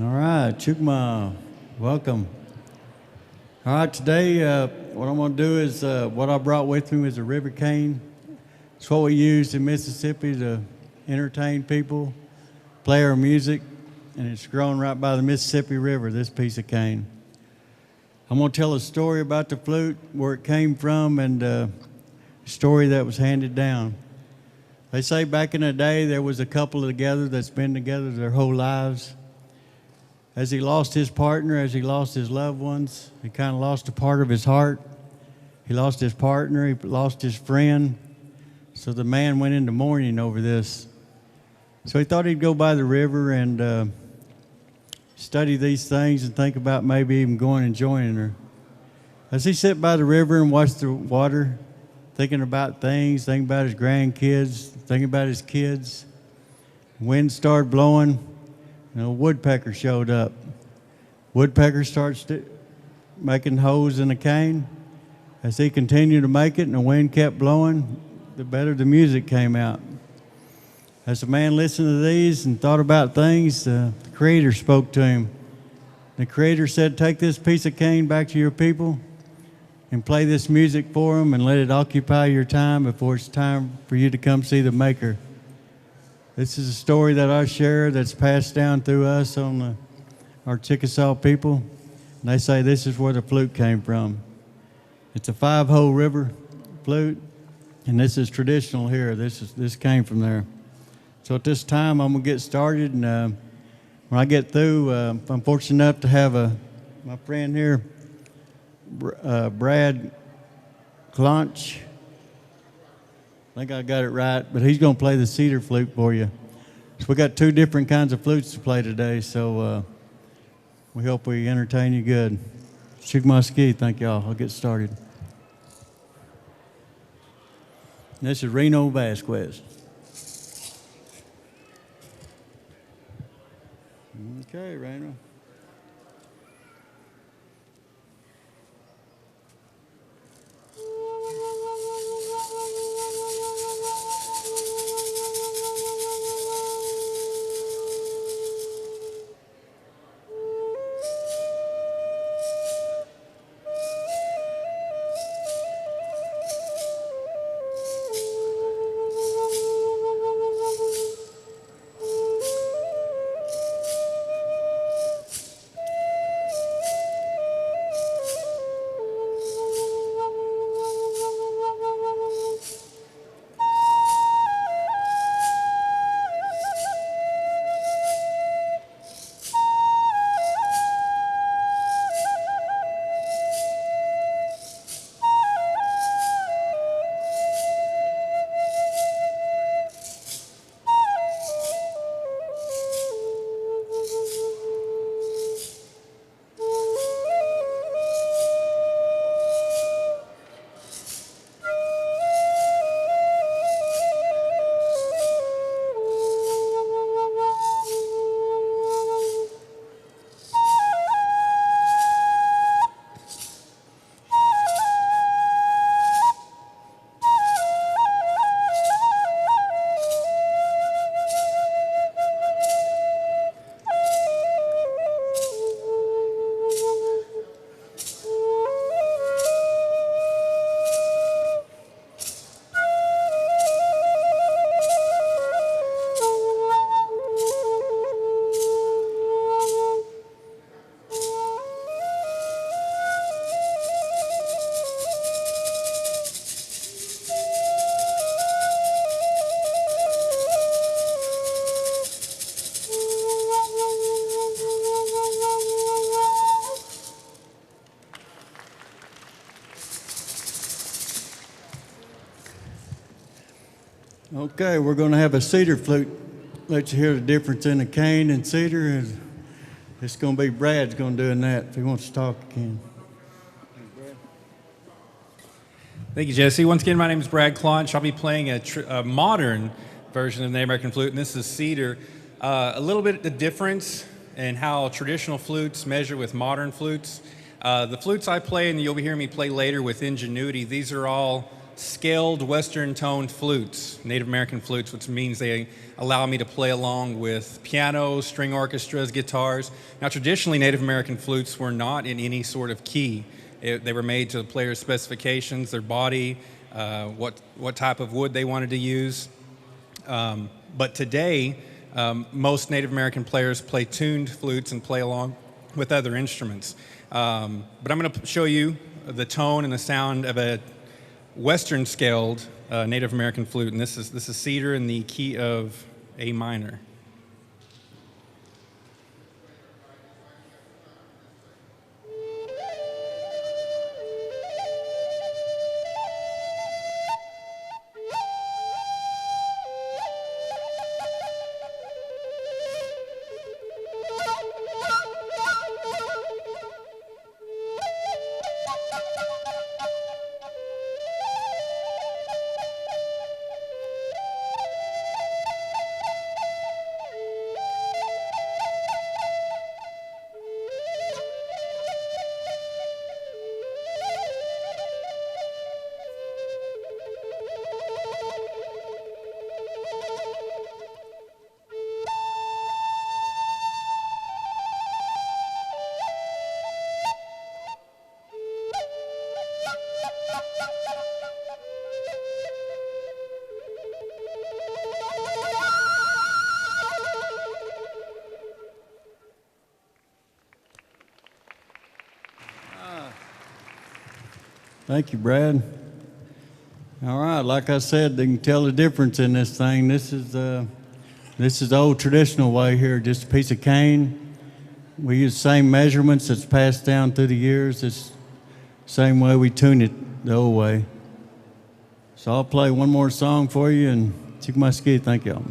All right, Chukma, welcome. All right, today what I'm going to do is what I brought with me was a river cane. It's what we used in Mississippi to entertain people, play our music, and it's grown right by the Mississippi River, this piece of cane. I'm going to tell a story about the flute, where it came from, and a story that was handed down. They say back in the day there was a couple together that's been together their whole lives. As he lost his partner, as he lost his loved ones, he kind of lost a part of his heart. He lost his partner, he lost his friend. So the man went into mourning over this. So he thought he'd go by the river and study these things and think about maybe even going and joining her. As he sat by the river and watched the water, thinking about things, thinking about his grandkids, thinking about his kids, wind started blowing. A woodpecker showed up. Woodpecker starts making holes in the cane. As he continued to make it and the wind kept blowing, the better the music came out. As the man listened to these and thought about things, the Creator spoke to him. The Creator said, take this piece of cane back to your people and play this music for them and let it occupy your time before it's time for you to come see the Maker. This is a story that I share that's passed down through us on our Chickasaw people. And they say this is where the flute came from. It's a 5-hole river flute, and this is traditional here. This came from there. So at this time, I'm going to get started. And when I get through, I'm fortunate enough to have my friend here, Brad Clonch. I think I got it right, but he's going to play the cedar flute for you. So we got 2 different kinds of flutes to play today, so we hope we entertain you good. Shoot my ski, thank y'all. I'll get started. This is Reno Vasquez. Okay, Reno. Okay, we're going to have a cedar flute. Let you hear the difference in a cane and cedar. It's going to be Brad's going to doing that. If he wants to talk, he can. Thank you, Jesse. Once again, my name is Brad Clonch. I'll be playing a modern version of the American flute, and this is cedar. A little bit the difference in how traditional flutes measure with modern flutes. The flutes I play, and you'll be hearing me play later with Ingenuity, these are all scaled Western toned flutes, Native American flutes, which means they allow me to play along with piano, string orchestras, guitars. Now, traditionally, Native American flutes were not in any sort of key. They were made to the player's specifications, their body, what type of wood they wanted to use. But today, most Native American players play tuned flutes and play along with other instruments. But I'm going to show you the tone and the sound of a Western scaled Native American flute, and this is cedar in the key of A minor. Thank you, Brad. All right, like I said, they can tell the difference in this thing. This is the old traditional way here, just a piece of cane. We use the same measurements that's passed down through the years. It's the same way we tune it the old way. So I'll play one more song for you, and Chikasha, thank y'all.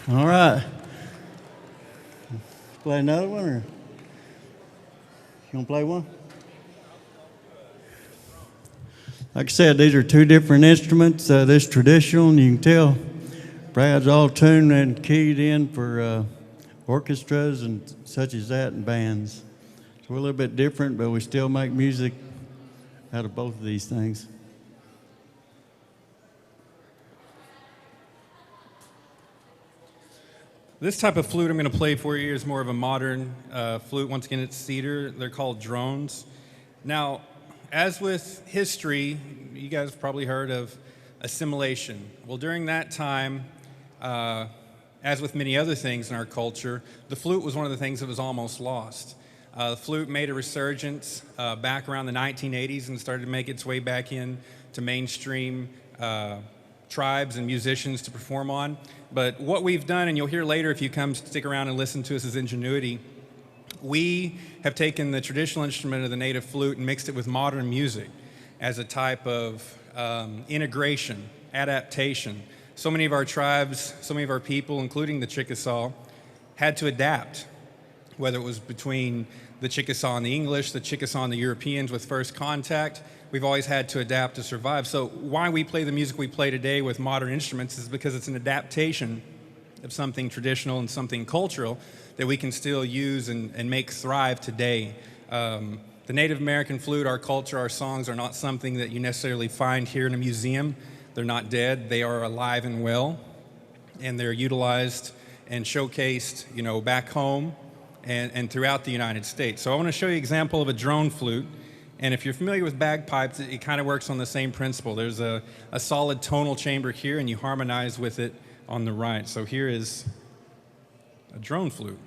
All right. Play another one, or you want to play one? Like I said, these are two different instruments. This traditional, and you can tell Brad's all tuned and keyed in for orchestras and such as that and bands. So we're a little bit different, but we still make music out of both of these things. This type of flute I'm going to play for you is more of a modern flute. Once again, it's cedar. They're called drones. Now, as with history, you guys have probably heard of assimilation. Well, during that time, as with many other things in our culture, the flute was one of the things that was almost lost. The flute made a resurgence back around the 1980s and started to make its way back in to mainstream tribes and musicians to perform on. But what we've done, and you'll hear later if you come stick around and listen to us, is Ingenuity. We have taken the traditional instrument of the native flute and mixed it with modern music as a type of integration, adaptation. So many of our tribes, so many of our people, including the Chickasaw, had to adapt, whether it was between the Chickasaw and the English, the Chickasaw and the Europeans with first contact. We've always had to adapt to survive. So why we play the music we play today with modern instruments is because it's an adaptation of something traditional and something cultural that we can still use and make thrive today. The Native American flute, our culture, our songs are not something that you necessarily find here in a museum. They're not dead. They are alive and well, and they're utilized and showcased, back home and throughout the United States. So I want to show you an example of a drone flute. And if you're familiar with bagpipes, it kind of works on the same principle. There's a solid tonal chamber here, and you harmonize with it on the right. So here is a drone flute.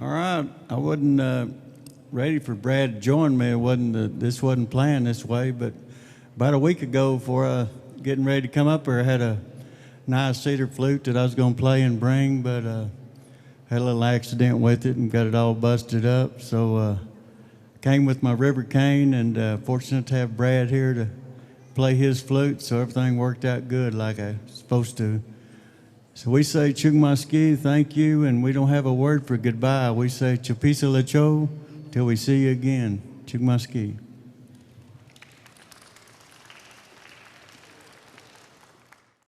All right, I wasn't ready for Brad to join me. This wasn't planned this way, but about a week ago, before getting ready to come up here, I had a nice cedar flute that I was going to play and bring, but had a little accident with it and got it all busted up. So came with my river cane, and fortunate to have Brad here to play his flute, so everything worked out good like I was supposed to. So we say Chugmaski, thank you, and we don't have a word for goodbye. We say Chapisa Lecho till we see you again. Chugmaski.